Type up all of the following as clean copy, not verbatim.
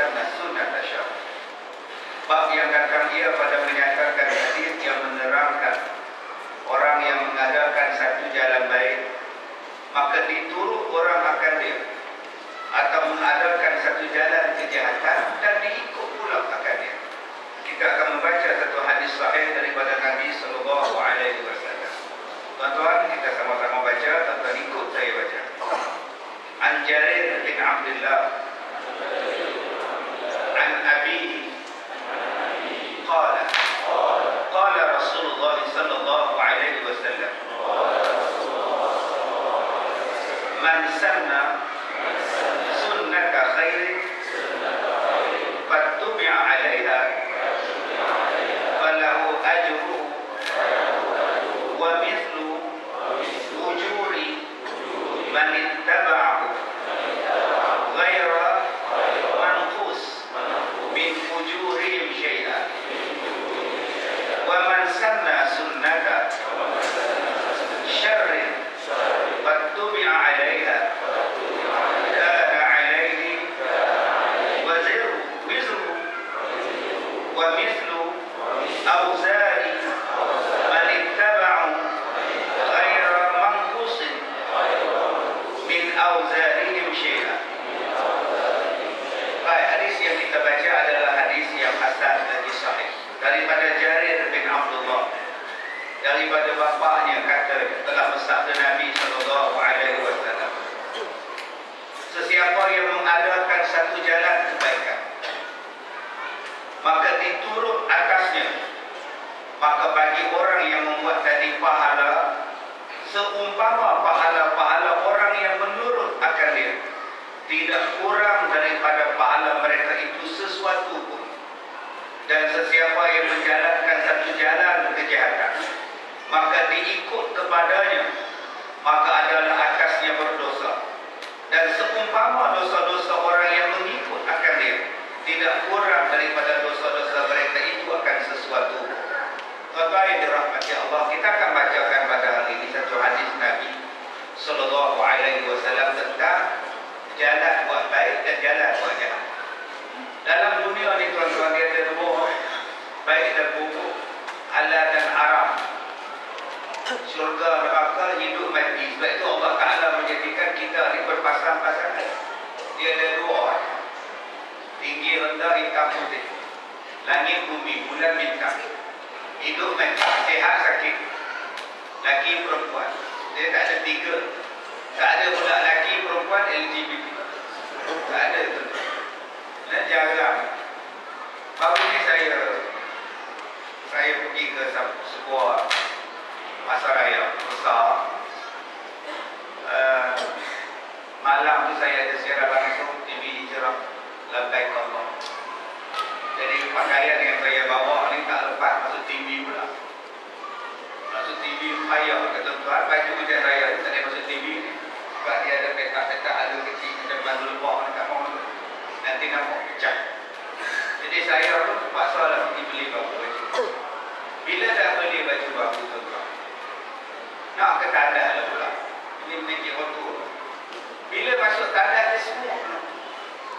sanna sunnata syarah. Bab yang datang ia pada menyatakan hadis yang menerangkan orang yang mengadakan satu jalan baik, maka diturut orang akan dia, atau mengadakan satu jalan kejahatan dan diikut pula akan dia. Kita akan membaca satu hadis sahih daripada Nabi sallallahu alaihi wasallam. Tuan-tuan, kita sama-sama baca, tuan-tuan ikut saya baca. An Jarir bin Abdullah an abihi qala qala Rasulullah sallallahu alaihi wasallam man sanna sunnata khairin fattubi'a 'alaiha falahu ajruhu wa mithlu ujuri man ittaba'ahu ghaira manqus min ujurihim syai'an wa man sanna sunnata syarrin fattubi'a 'alaiha kana 'alaihi wizru wa mithlu awzari man ittaba'u ghaira manqusin min awzarihim syai'an. Baik, hadis yang kita baca adalah hadis yang hasan lagi sahih daripada Jarir bin Abdullah, daripada bapaknya kata telah bersabda Nabi sallallahu alaihi wasallam, sesiapa yang mengadakan satu jalan kebaikan maka diturut atasnya, maka bagi orang yang membuat tadi pahala seumpama pahala-pahala orang yang menurut akan dia, tidak kurang daripada pahala mereka itu sesuatu pun. Dan sesiapa yang menjalankan satu jalan kejahatan maka diikut kepadanya, maka adalah atasnya berdosa, dan seumpama dosa-dosa orang yang mengikut akan dia, tidak kurang daripada dosa-dosa mereka itu akan sesuatu. Tuan-tuan yang dirahmati Allah, kita akan bacakan pada hari ini satu hadis Nabi sallallahu alaihi wasallam tentang jalan buat baik dan jalan buat jahat. Dalam dunia ni tuan-tuan, dia ada dua, baik dan buruk, halal dan haram, syurga neraka, hidup mati. Sebab itu Allah Ta'ala menjadikan kita ni berpasang-pasangan. Dia ada dua, tinggi rendah, hitam putih, langit bumi, bulan bintang, hidup mati, sehat sakit, laki perempuan. Dia tak ada tiga, tak ada pula laki perempuan LGBT, tak ada tu. Dan jarang. Baru ni saya pergi ke sebuah pasaraya besar. Malam tu saya ada siaran langsung TV Hijrah Labbaik Allah. Jadi pakaian yang saya bawa ni tak lepas masuk TV pula. Masuk TV payah kata tuan, baju macam saya tak boleh masuk TV ni. Sebab dia ada petak-petak ada kecil macam batu lebah dekat bawah tu. Nanti nampak pecah. Jadi saya pun terpaksa lah pergi beli baju. Bila dah beli baju baru tuan-tuan, nak ke tandas lah pula. Ini memiliki waktu. Bila masuk tandas dia semua.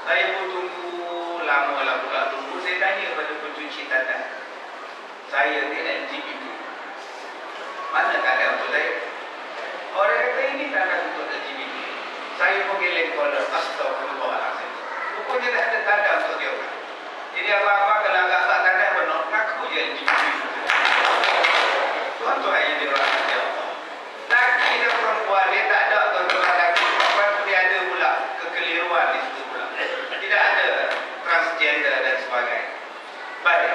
Saya pun tunggu lama lah pula tunggu. Saya tanya kepada pencuci tandas, saya ni LGBT, mana tandas untuk saya? Orang kata ini tandas untuk LGBT. Saya pun geleng kepala, astagfirullahaladzim. Rupanya dah ada tandas untuk dia. Jadi apa-apa kalau agak tandas benar, aku je LGBT. Tuan-tuan yang dirahmati Allah, laki dan perempuan dia tak ada. Tuan-tuan, laki perempuan dia ada pula kekeliruan di situ pula. Tidak ada transgender dan sebagainya. Baik,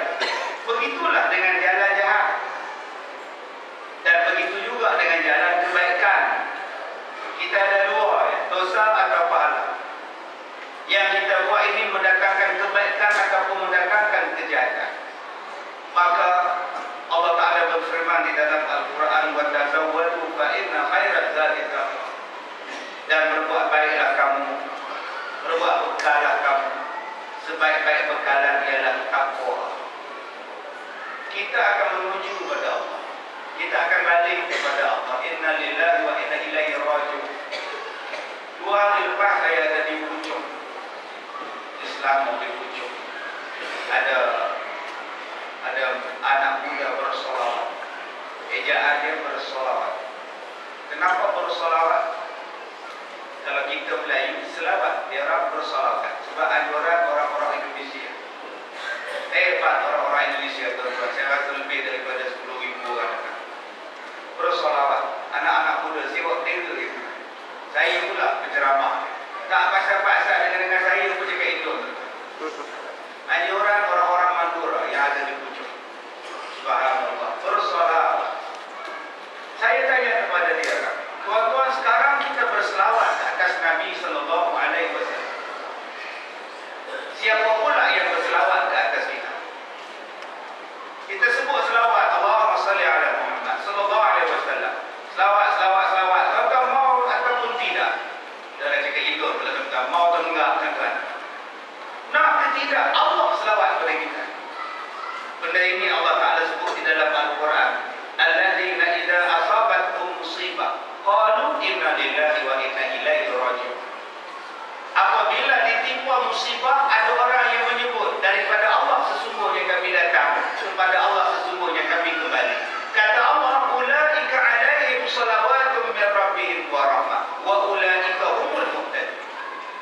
begitulah dengan jalan jahat, dan begitu juga dengan jalan kebaikan. Kita ada dua, dosa atau pahala. Yang kita buat ini mendatangkan kebaikan ataupun mendatangkan kejahatan. Maka Allah Ta'ala berfirman di dalam Al-Quran, wa tazawwadu fa inna khairaz zadi taqwa. Dan berbuat baiklah kamu, berbuat bekallah kamu, sebaik-baik bekalan ialah takwa. Kita akan menuju kepada Allah, kita akan balik kepada Allah. Inna lillahi wa inna ilaihi raji'un. 2 hari lepas saya ada di Puncung, sama di pucuk. Ada anak muda bersolawat. Ejaan dia bersolawat. Kenapa bersolawat? Kalau kita Melayu, selawat, dia orang bersolawat. Sebab anjuran orang-orang Indonesia. Hebat orang-orang Indonesia, tuan-tuan. Saya rasa lebih daripada 10,000 orang. Bersolawat. Anak-anak muda, sewak tengah itu. Saya pula penceramah. Tak pasal-pasal dengan saya pun cakap Indo. Anjuran orang-orang Madura yang ada di pucuk. Subhanallah. Bersolawat. Saya tanya kepada dia, tuan-tuan, sekarang kita berselawat atas Nabi sallallahu alaihi wasallam. Siapa pula yang berselawat ke atas kita? Kita sebut selawat, Allahumma salli ala Muhammad sallallahu alaihi wasallam. Selawat. Tuan-tuan mau ataupun tidak? Dia dah cakap itu, tuan-tuan mau atau enggak, tuan-tuan? Nak ke tidak? Allah selawat kepada kita. Benda ini Allah Ta'ala sebut di dalam Al-Quran. Alladzina idza asabatkum musibah qalu inna lillahi wa inna ilaihi raji'un. Apabila ditimpa musibah, ada orang yang menyebut, daripada Allah sesungguhnya kami datang, kepada Allah sesungguhnya kami kembali. Kata Allah, ulaika alaihim salawatun min rabbihim wa rahmah wa ulaika humul muhtadun.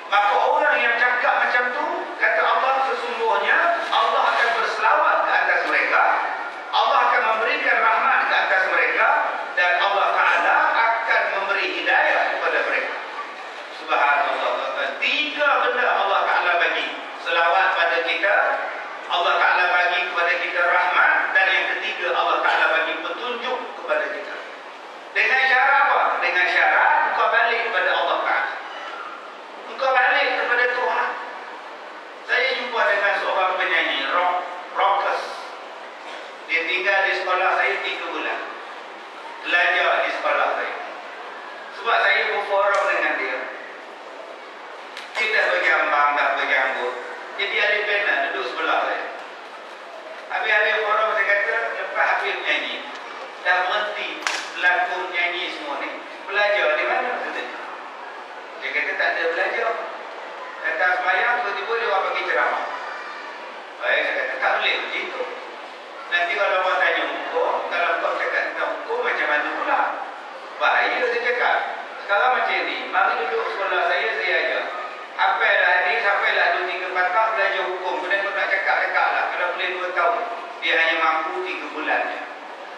Maka orang yang cakap macam tu, kata Allah, sesungguhnya Allah akan berselawat ke atas mereka, Allah akan memberikan rahmat ke atas mereka, dan Allah Ta'ala akan memberi hidayah kepada mereka. Subhanallah. Tiga benda Allah Ta'ala bagi. Selawat pada kita, Allah Ta'ala bagi kepada kita rahmat, dan yang ketiga Allah Ta'ala bagi petunjuk kepada kita. Dengan cara apa? Dengan syarat engkau balik kepada Allah Ta'ala, engkau balik kepada Tuhan. Saya jumpa dengan seorang penyanyi rockers. Dia tinggal di sekolah saya 3 bulan. Belajar di sekolah saya. Sebab saya berforum dengan dia. Dia dah berjambang, dah berjambut. Jadi ahli pena duduk sebelah saya. Habis-habis forum saya kata, lepas habis nyanyi, dah berhenti pelakon nyanyi semua ni, belajar di mana? Dia kata tak ada belajar. Kata sembahyang, tiba-tiba dia orang bagi ceramah. Baik, saya kata tak boleh begitu. Nanti kalau orang tanya hukum, kalau kau cakap tentang hukum, macam mana pula? Bahaya saya cakap. Sekarang macam ni, mari duduk sekolah saya ajar. Hafallah hadis, hafallah 2-3 patah, belajar hukum. Kemudian kau nak cakap lah. Kalau boleh 2 tahun, dia hanya mampu 3 bulan je.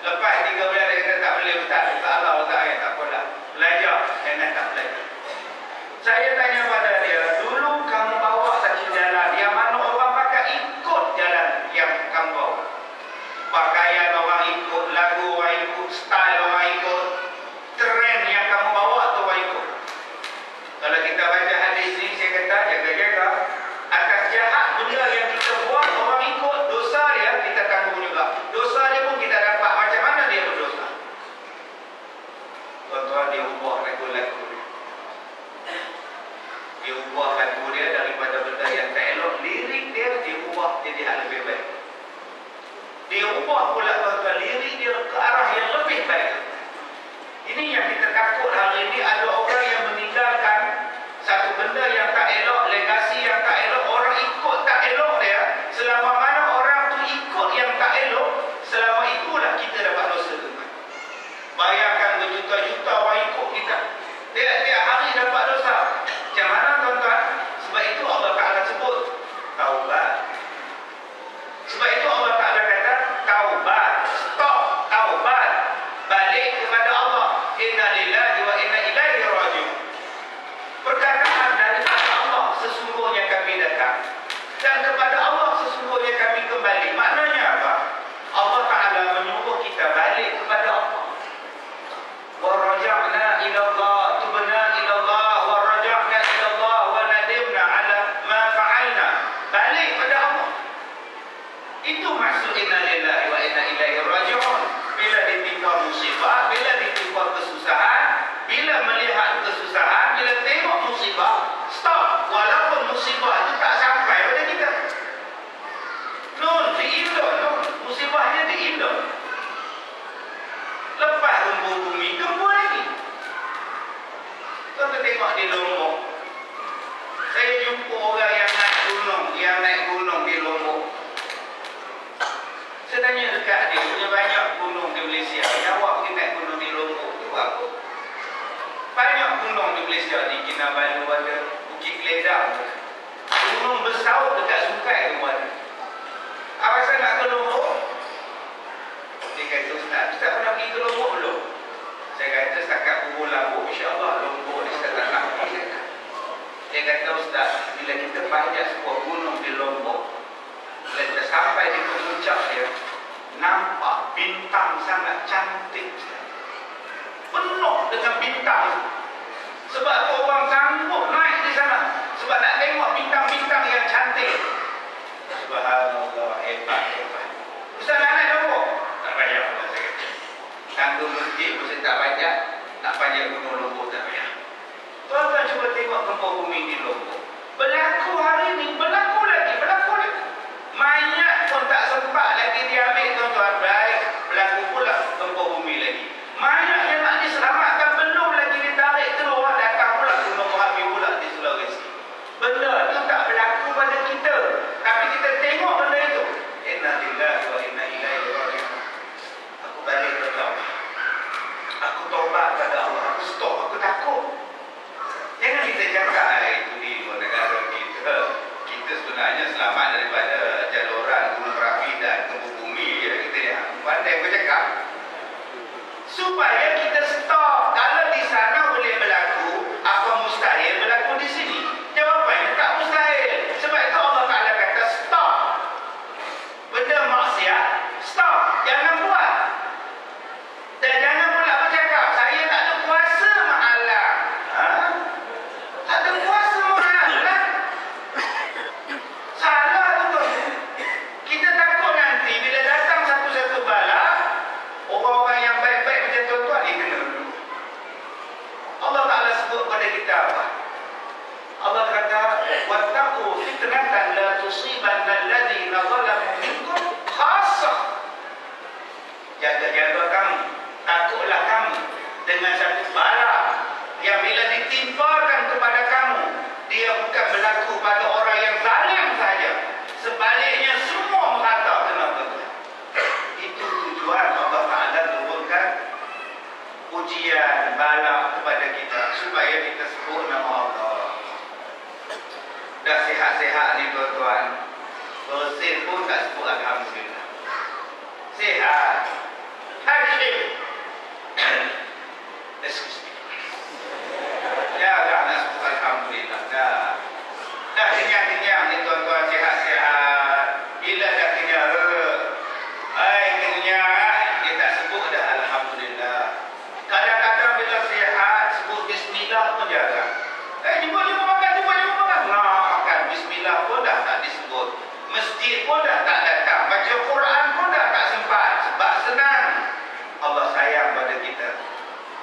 Lepas 3 bulan dia kata tak boleh, ustaz. Allah, tak apalah. Belajar, jangan tak belajar. Saya tanya pada dia, dulu kamu bawa satu jalan yang mana orang pakai ikut jalan yang kamu bawa. Pakaian orang ikut, lagu orang ikut, style orang ikut, trend yang kamu bawa tu orang ikut. Kalau kita baca hadis ni, saya kata jaga-jaga. banyak sebuah gunung di Lombok. Bila sampai di puncak dia, nampak bintang sangat cantik, penuh dengan bintang. Sebab tu orang sanggup naik di sana, sebab nak tengok bintang-bintang yang cantik. Subhanallah, hebat. Ustaz nak naik Lombok? Tak payah. Tangga masjid pun tak payah. Tak payah gunung Lombok, tak payah. Tuan-tuan cuba tengok gempa bumi di Lombok. Berlaku hari ini, berlaku lagi. Mayat pun tak sempat lagi diambil, tuan-tuan. Baik, berlaku pula gempa bumi lagi. Mayat yang nak diselamatkan belum lagi ditarik keluar, datang pula gunung Merapi pula di Sulawesi. Benda itu tak berlaku pada kita, tapi kita tengok benda itu. Inna lillahi wa inna ilaihi raji'un. Aku balik ke Allah. Aku taubat pada Allah. Aku stop, aku takut. Jangan kita cakap itu di negara kita. Kita sebenarnya selamat daripada jaluran gunung Merapi dan gempa bumi. Kita yang pandai bercakap. Supaya kita stop. Kalau di sana boleh berlaku, apa mustahil berlaku di sini? Jawapannya tak mustahil. Sebab itu Allah Ta'ala kata stop. Benda maksiat, stop. Jangan buat. Dan jangan pula bercakap, saya tak ada kuasa menghalang. Tak ada kuasa menghalang. Salah betul. Kita takut nanti bila datang satu-satu bala, orang-orang yang baik-baik macam tuan-tuan ni kena dulu. Allah Ta'ala sebut pada kita apa? Allah kata, wattaqu fitnatan la tusibanna alladhina zalamu minkum khassah. Jaga-jaga kamu, takutlah kamu dengan satu bala yang bila ditimpakan kepada kamu, dia bukan berlaku pada orang yang zalim saja. Sebaliknya semua merata kena betul. Itu tujuan Allah Ta'ala turunkan ujian bala kepada kita supaya kita sebut nama Allah. Dah sihat-sihat ni tuan-tuan, bersin pun tak sebut Alhamdulillah. Sihat, hakim. Excuse me. Jangan nak sebut Alhamdulillah. Dah kenyang-kenyang ni tuan-tuan, sihat-sihat. Bila dah kenyang, kenyang, dia tak sebut dah Alhamdulillah. Kadang-kadang bila sihat, sebut Bismillah pun jarang. Jumpa makan. Makan Bismillah pun dah tak disebut. Masjid pun dah tak datang. Baca Quran pun dah tak sempat. Sebab senang. Allah sayang pada kita.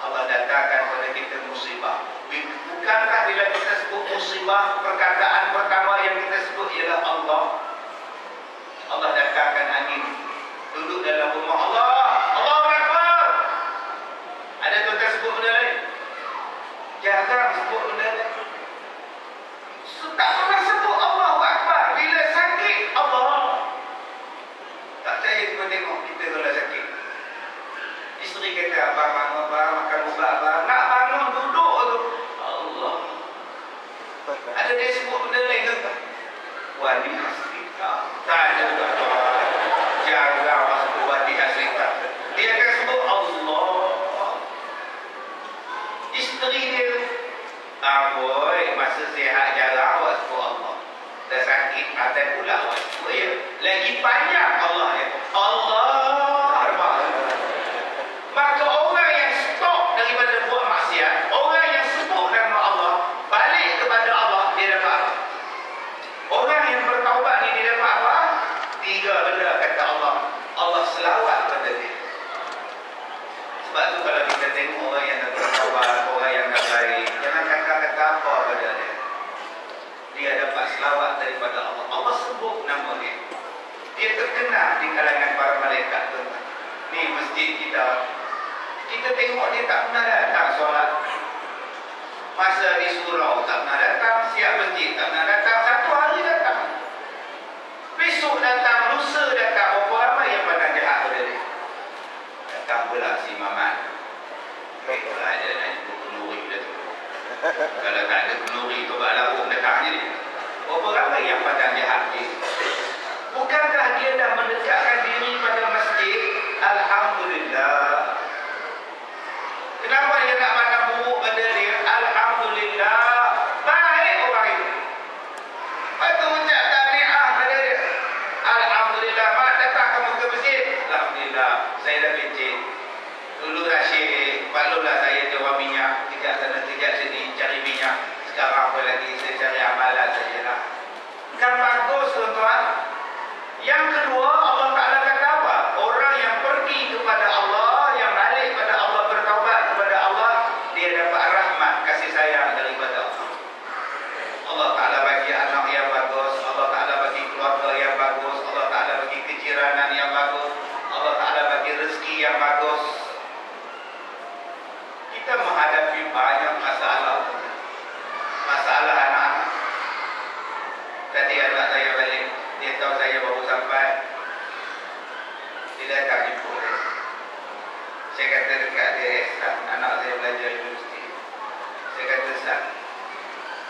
Allah datangkan pada kita musibah. Bukankah bila kita sebut musibah, perkataan pertama yang kita sebut ialah Allah? Allah datangkan angin. Duduk dalam rumah Allah. Allahu Akbar. Ada tuan-tuan sebut benda lain? Jarang sebut benda lain. Tak pernah sebut Allahu Akbar. Bila sakit, Allah. Tak percaya cuba tengok kita kalau sakit. Isteri kata, abang bangun, abang makan ubat, abang. Nak bangun, duduk tu. Allah. Ada dia sebut benda lain ke tak? Wadi hasrika. Tak ada tuan-tuan. Jarang masuk wadi hasrika. Dia akan sebut Allah. Isteri dia, boy, masa sihat jarang awak sebut Allah. Dah sakit, ada pula awak sebut ya. Lagi panjang Allah ya. Allah. Maka orang yang stop daripada buat maksiat, orang yang sebut nama Allah, balik kepada Allah, dia dapat apa? Orang yang bertaubat ni dia dapat apa? 3 benda kata Allah. Allah selawat pada dia. Sebab tu kalau kita tengok orang yang dah bertaubat, orang yang dah baik, jangan kata-kata apa pada dia. Dia dapat selawat daripada Allah. Allah sebut nama dia. Dia terkenal di kalangan para malaikat. Ni masjid kita. Kita tengok dia tak pernah datang solat. Masa di surau tak pernah datang. Siap masjid tak pernah datang. Satu hari datang. Besok datang. Lusa datang. Berapa ramai yang pandang jahat pada dia. Datang pula si Mamat. Kalau ada nak jumpa penuri dia tu. Kalau tak ada penuri tu bak larung datang je dia. Berapa ramai yang pandang jahat dia. Bukankah dia dah mendekatkan diri pada masjid? Alhamdulillah. Kenapa dia nak pandang buruk pada dia? Alhamdulillah. Yang kedua, Allah Ta'ala kata apa? Orang yang pergi kepada Allah, yang balik kepada Allah, bertaubat kepada Allah, dia dapat rahmat, kasih sayang daripada Allah. Allah Ta'ala bagi anak yang bagus, Allah Ta'ala bagi keluarga yang bagus, Allah Ta'ala bagi kejiranan yang bagus, Allah Ta'ala bagi rezeki yang bagus. Kita menghadapi banyak masalah. Masalah anak-anak. Tadi anak saya balik, dia tahu saya baru sampai, dia datang jemput. Saya kata dekat dia, anak saya belajar universiti. Saya kata, Ustaz,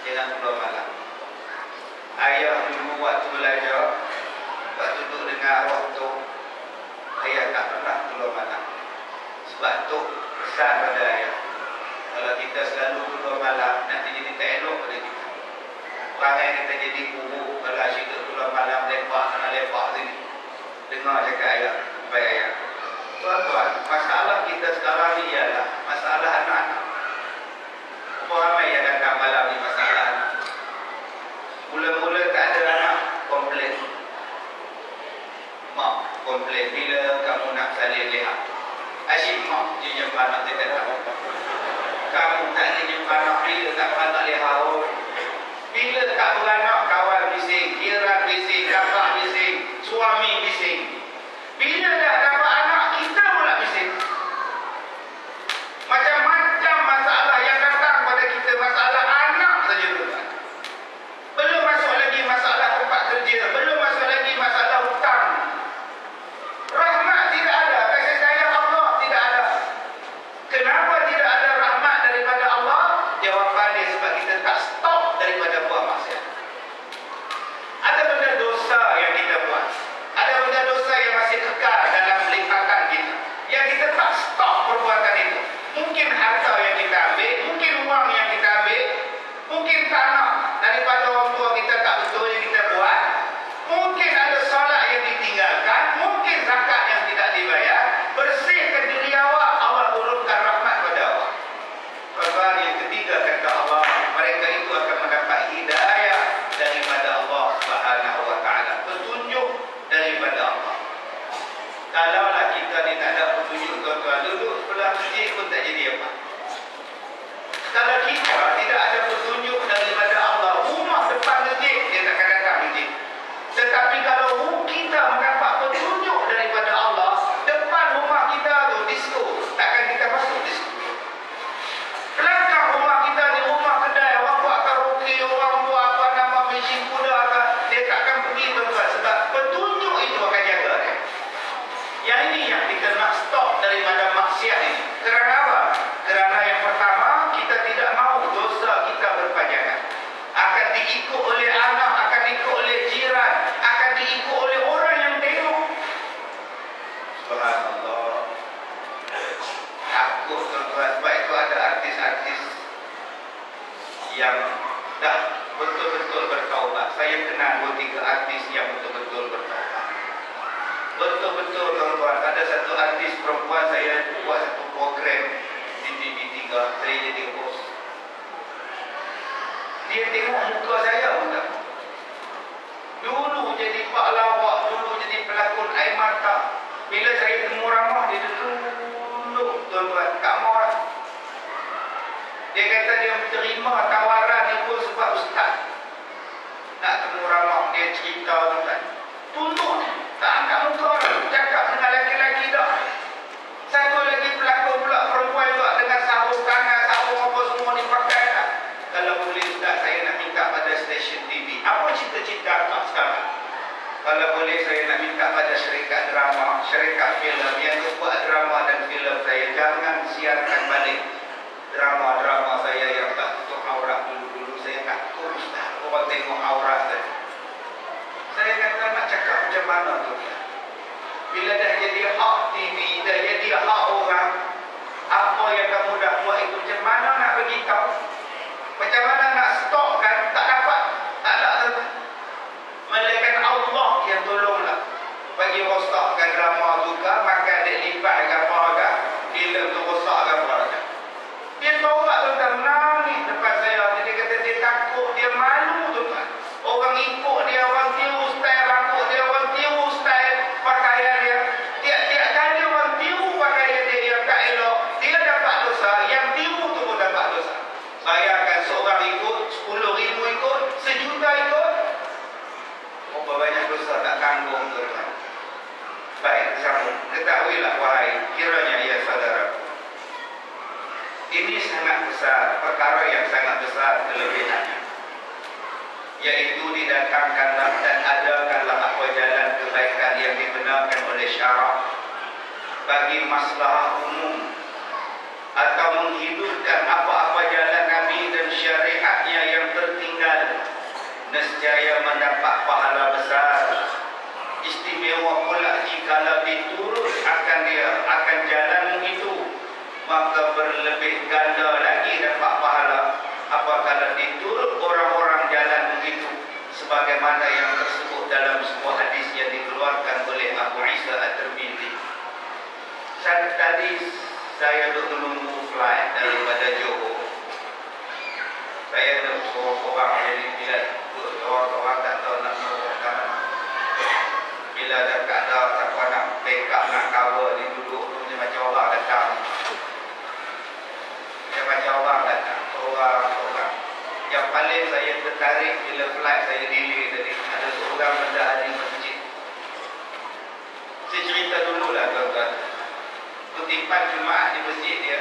jangan keluar malam. Ayah dulu waktu belajar, waktu duduk dengan waktu, ayah tak pernah keluar malam. Sebab tu pesan pada ayah, kalau kita selalu keluar malam, nanti jadi tak elok pada kita. Perangai kita jadi buruk kalau asyik keluar malam, lepak sana lepak sini. Dengar cakap ayah, baik ayah. Tuan-tuan, masalah kita sekarang ni ialah masalah anak-anak. Ramai yang datang malam ni masalah anak. Mula-mula tak ada anak, komplain. Mak komplain, bila kamu nak salin lihat. Asyik mak je jumpa anak dia datang. Kamu tak ada jumpa anak, bila tak patah lihat. Bila tak beranak, kawan bising, jiran bising, kakak bising, suami bising. Bila dah dapat anak, kita pula bising. Macam-macam masalah yang datang pada kita, masalah anak saja tuan. Belum masuk lagi masalah tempat kerja, belum masuk lagi masalah hutang. Rahmat tidak ada, kasih sayang Allah tidak ada. Kenapa tidak ada rahmat daripada Allah? Jawapannya sebab kita tak stop daripada buat maksiat. Ada benda dosa yang kita buat, ada benda dosa yang masih kekal dalam lipatan kita, yang kita tak stop perbuatan itu. Mungkin harta yang kita ambil, mungkin uang yang kita ambil, mungkin tanah daripada orang tua kita tak betul yang kita buat, mungkin ada solat yang ditinggalkan, mungkin zakat yang tidak dibayar. Bersihkan diri awak, Allah turunkan rahmat pada awak. Tuan-tuan, yang ketiga kata Allah, mereka itu akan mendapat hidayah daripada Allah Subhanahu wa Ta'ala, petunjuk daripada Allah. Kalaulah kita ni tak ada petunjuk, tuan-tuan, duduk sebelah masjid pun tak jadi apa. Kalau kita tidak ada petunjuk daripada Allah, rumah depan masjid dia takkan datang masjid. Tetapi kalau kita mendapat petunjuk daripada Allah, depan rumah kita tu disko, takkan kita masuk disko. Belakang rumah kita ni rumah kedai, orang buat karaoke, orang buat apa nama mesin kuda, dia takkan pergi, tuan-tuan, sebab petunjuk itu akan jaga dia. Yang ini yang kita nak stop daripada maksiat ini. Kerana apa? Kerana yang pertama, kita tidak mahu dosa kita berpanjangan. Akan diikut oleh anak, akan diikut oleh jiran, akan diikut oleh orang yang tengok. Subhanallah. Takut, tuan-tuan. Sebab itu ada artis-artis yang dah betul-betul bertaubat. Saya kenal 2-3 artis yang betul-betul bertaubat. Betul-betul, tuan-tuan. Ada satu artis perempuan, saya buat satu program di TV3, saya jadi host. Dia tengok muka saya pun tak. Dulu jadi pak lawak, dulu jadi pelakon air mata. Bila saya temu ramah, dia duduk, tuan-tuan, tak marah. Dia kata dia terima tawaran ni pun sebab ustaz. Nak temu ramah, dia cerita, tuan-tuan. Tunduk ni, tak angkat muka, cakap dengan lelaki-lelaki dah. Satu lagi pelakon pula, perempuan pula, dengan sabuk tangan, sabuk apa semua dipakai dah. Kalau boleh ustaz, saya nak minta pada stesen TV. Apa cita-cita tak sekarang? Kalau boleh saya nak minta pada syarikat drama, syarikat filem yang buat drama dan filem saya, jangan siarkan balik drama-drama saya yang tak tutup aurat dulu-dulu. Saya takut ustaz, orang tengok aurat saya. Saya kata nak cakap macam mana tu? Bila dah jadi hak TV, dah jadi hak orang, apa yang kamu dah buat itu, macam mana nak beritahu? Macam mana nak stop kan? Tak dapat. Tak ada. Melainkan Allah yang tolonglah. Bagi rosakkan drama juga, maka dia lipatkan paraga. Bila tu rosakkan paraga. Dia taubat, tuan-tuan, nangis depan saya. Dia kata dia takut, dia malu, tuan-tuan. Orang ikut dia, orang tiru style rambut dia, orang tiru yang sangat besar kelebihannya, yaitu didatangkanlah dan adakanlah apa jalan kebaikan yang dibenarkan oleh syarak bagi maslahah umum, atau menghidupkan apa-apa jalan Nabi dan syariatnya yang tertinggal, nescaya mendapat pahala besar. Istimewa pula jikalau diturut akan jalan itu, maka berlebih ganda lagi dapat pahala apabila diturut orang-orang jalan itu, sebagaimana yang tersebut dalam sebuah hadis yang dikeluarkan oleh Abu Isa At-Tirmidzi. Tadi saya duduk menunggu flight daripada Johor. Saya ada seorang jadi bila orang tak tahu nak menguruskan, bila dekat dah siapa nak backup nak cover, dia duduk tu macam orang datang. Dia macam orang datang, orang. Yang paling saya tertarik bila flight saya delay tadi, ada seorang bendahari masjid. Saya cerita dululah tuan-tuan. Kutipan Jumaat di masjid dia,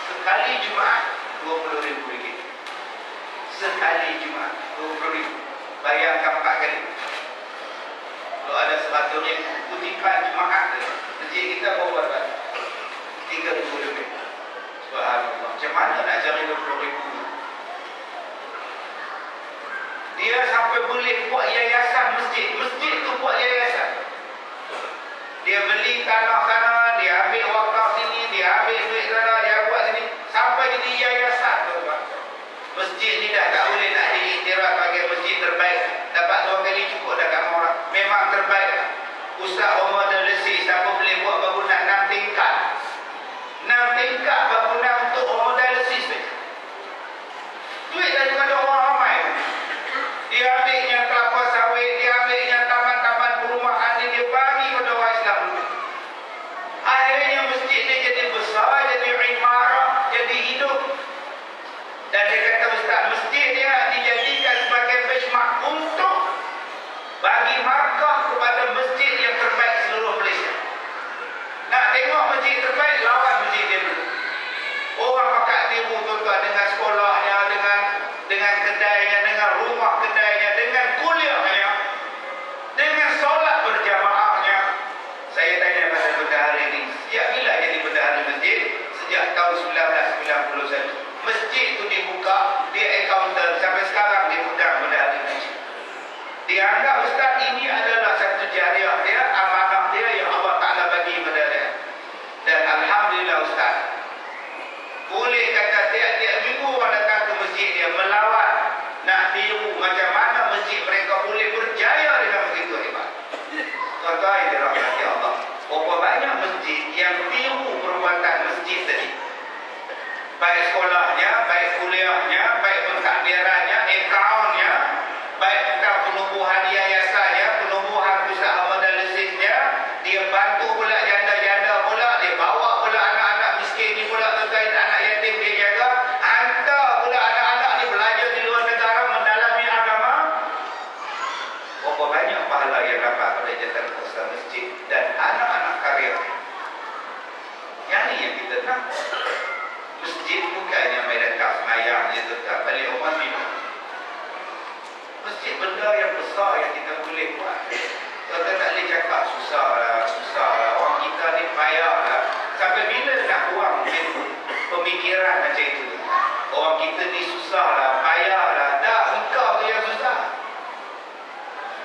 sekali Jumaat RM20,000. Sekali Jumaat RM20,000. Bayangkan 4 kali. Kalau ada 100,000 kutipan Jumaat dia, masjid kita berapa kan? 3,000 lebih. Subhanallah. Macam mana nak cari RM20,000? Dia sampai boleh buat yayasan masjid. Masjid tu buat yayasan. Dia beli tanah sana, dia ambil wakaf sini, dia ambil duit sana, dia buat sini, sampai jadi yayasan, tuan-tuan. Masjid ni dah tak boleh nak diiktiraf sebagai masjid terbaik. Dapat 2 kali cukup dah kat orang. Memang terbaik. Ustaz Omar dan Lesi, siapa boleh buat bangunan 6 tingkat? 6 tingkat bangunan untuk Omar dan Lesi saja. Duit daripada orang ramai. Dia ambilnya kelapa sawit, dia ambilnya taman-taman perumahan ni, dia bagi kepada orang Islam. Akhirnya masjid ni jadi besar, jadi imarah, jadi hidup. Dan dia kata Ustaz, masjid dia dijadikan sebagai benchmark untuk bagi markah kepada masjid yang terbaik seluruh Malaysia. Nak tengok masjid terbaik, lawan masjid dia dulu. Orang pakat tiru tuan-tuan dengan sekolahnya, dengan kedainya, dengan rumah kedainya, dengan kuliahnya, dengan solat berjamaahnya. Saya tanya pada bendahari ini, sejak bila jadi bendahari masjid? Sejak tahun 1991. Masjid itu dibuka, dia accountant, sampai sekarang dia pegang bendahari masjid. Dia anggap Ustaz ini adalah satu jariah dia, amanah dia yang Allah Ta'ala bagi kepada dia. Dan Alhamdulillah Ustaz, boleh kata tiap-tiap minggu orang datang ke masjid dia melawat, nak tiru macam mana masjid mereka boleh berjaya dengan begitu hebat. Tuan-tuan yang dirahmati Allah, berapa banyak masjid yang tiru perbuatan masjid tadi, baik sekolahnya, baik kuliahnya, baik pentadbirannya, akaunnya, baik tentang penubuhan yayasannya, penubuhan pusat amal dan lesisnya. Dia bantu pula janda-janda pula, dia bawa pula anak-anak miskin ni pula, terkait anak yatim dia jaga, hantar pula anak-anak ni belajar di luar negara mendalami agama. Berapa banyak pahala yang dapat pada jatuh kuasa masjid dan anak-anak karya. Yang ni yang kita nak. Masjid bukannya main dekat semayang je tetap balik orang ni. Masjid benda yang besar yang kita boleh buat. Kita tak boleh cakap susah lah. Orang kita ni payah lah. Sampai bila nak buang pemikiran macam itu? Orang kita ni susah lah, payah lah. Dah, engkau tu yang susah.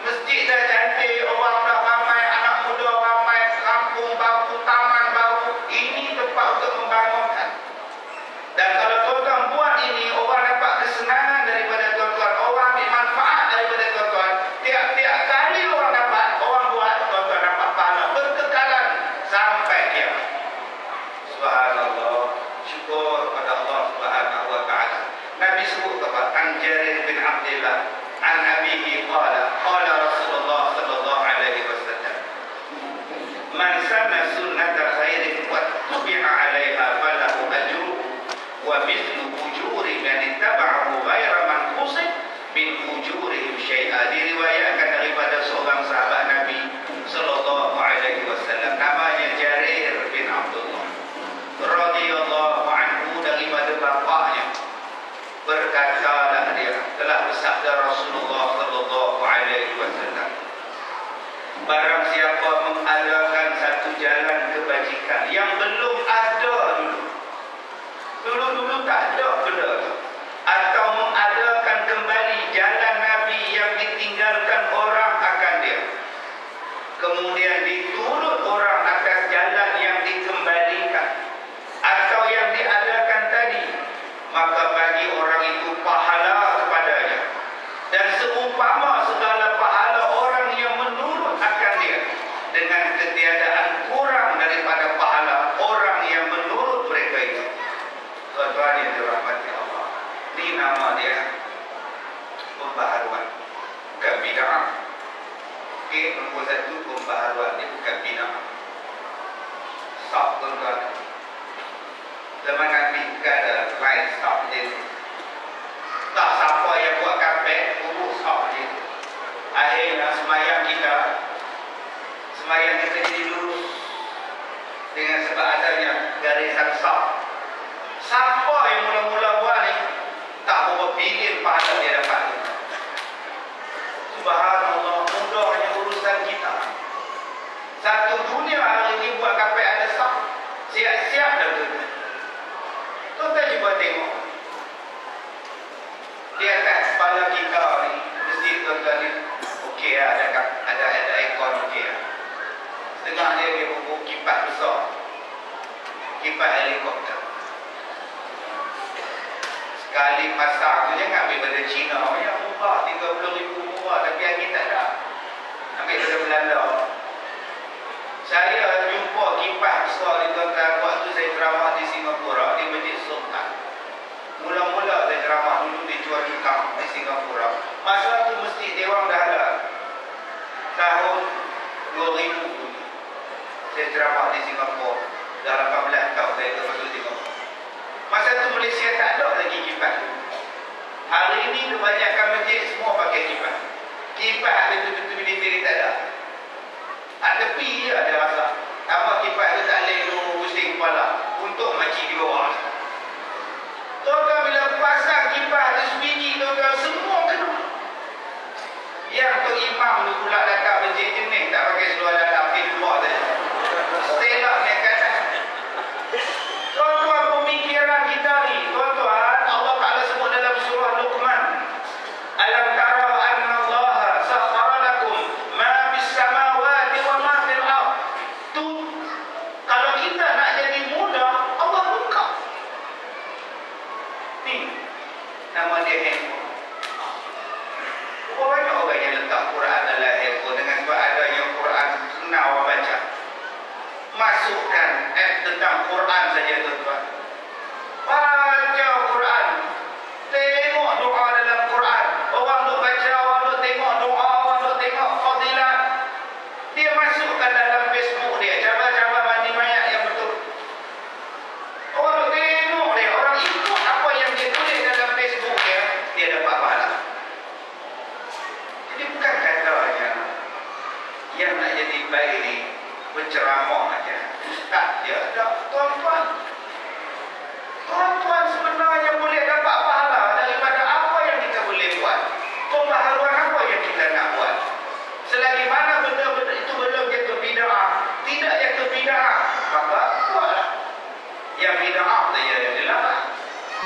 Masjid dah cantik, orang dah ramai, anak muda ramai, kampung baru, taman baru. Ini tempat untuk membangunkan. Dan kalau tuan-tuan buat ini, orang dapat kesenangan daripada tuan-tuan, orang ambil manfaat daripada tuan-tuan. Tiap-tiap kali orang dapat, orang buat, tuan-tuan dapat pahala berkekalan sampai kiamat. Subhanallah. Syukur pada Barang siapa mengadakan satu jalan kebajikan yang belum ada dulu tak ada benda tu, atau mengadakan kembali jalan Nabi yang ditinggalkan orang akan dia, kemudian diturut orang atas jalan yang dikembalikan atau yang diadakan tadi, maka bagi orang itu pahala kepadanya, dan seumpama segala pahala orang yang menurut akan dia, dengan ketiadaan kurang daripada pahala orang yang menurut mereka itu. Tuan-tuan yang dirahmati Allah, ini nama dia pembaharuan, bukan bid'ah. Okey, nombor satu, pembaharuan, dia bukan bid'ah. Stop, tuan-tuan. Zaman Nabi bukan ada line stop je. Tak siapa yang buat kapek, urus stop je. Akhirnya semayang kita jadi lurus dengan sebab adanya garisan stop. Siapa yang mula-mula buat ni, tak berapa bilion pahala dia dapat. Subhanallah, mudahnya urusan kita. Satu dunia hari ni buat kapek ada stop, siap-siap dah tu. Tuan-tuan cuba tengok di atas kepala kita ni, mesti tuan-tuan ni okey lah, ada aircon okey lah. Setengah dia bubuh kipas besar, kipas helikopter. Sekali pasang tu jangan ambil benda Cina yang murah, 30,000 murah, tapi yang tak ada, ambil benda Belanda. Saya jumpa kipas besar ni tuan-tuan waktu saya ceramah di Singapura, di Masjid Sultan. Mula-mula saya ceramah dulu di Chua Chu Kang di Singapura. Masa tu Masjid Dewan dah ada. Tahun 2000 dulu saya ceramah di Singapura. Dah 18 tahun saya ke masuk Singapura. Masa tu Malaysia tak ada lagi kipas. Hari ini kebanyakan masjid semua pakai kipas. Kipas ada betul-betul di diri tak ada. Tepi je ada rasa. Apa kipas tu tak boleh dulu pusing kepala untuk makcik di bawah. Tuan-tuan bila pasang kipas tu sebiji, tuan-tuan semua kena. Yang tu imam tu pula datang masjid jenis tak pakai seluar dalam, pergi luar saja. Setelak ni kata. Tuan-tuan pemikiran kita ni, tuan-tuan, Allah Ta'ala sebut dalam surah Luqman. Alam tara anna Allah sakhara lakum ma bis samawati wa ma fil ard. Tu kalau kita nak jadi mudah, Allah buka. Ni nama dia handphone. Banyak orang yang letak Quran dalam handphone dengan sebab adanya Quran senang orang baca. Masukkan app tentang Quran saja tuan-tuan. Baca Quran. Tengok doa dalam Quran. Orang duk baca, orang duk tengok doa, orang duk tengok fadilat. Dia masukkan dalam Facebook dia. Cara-cara mandi mayat yang betul. Orang duk tengok dia. Orang ikut apa yang dia tulis dalam Facebook dia. Dia dapat pahala. Jadi bukan katanya yang nak jadi baik ni penceramah aja, ustaz je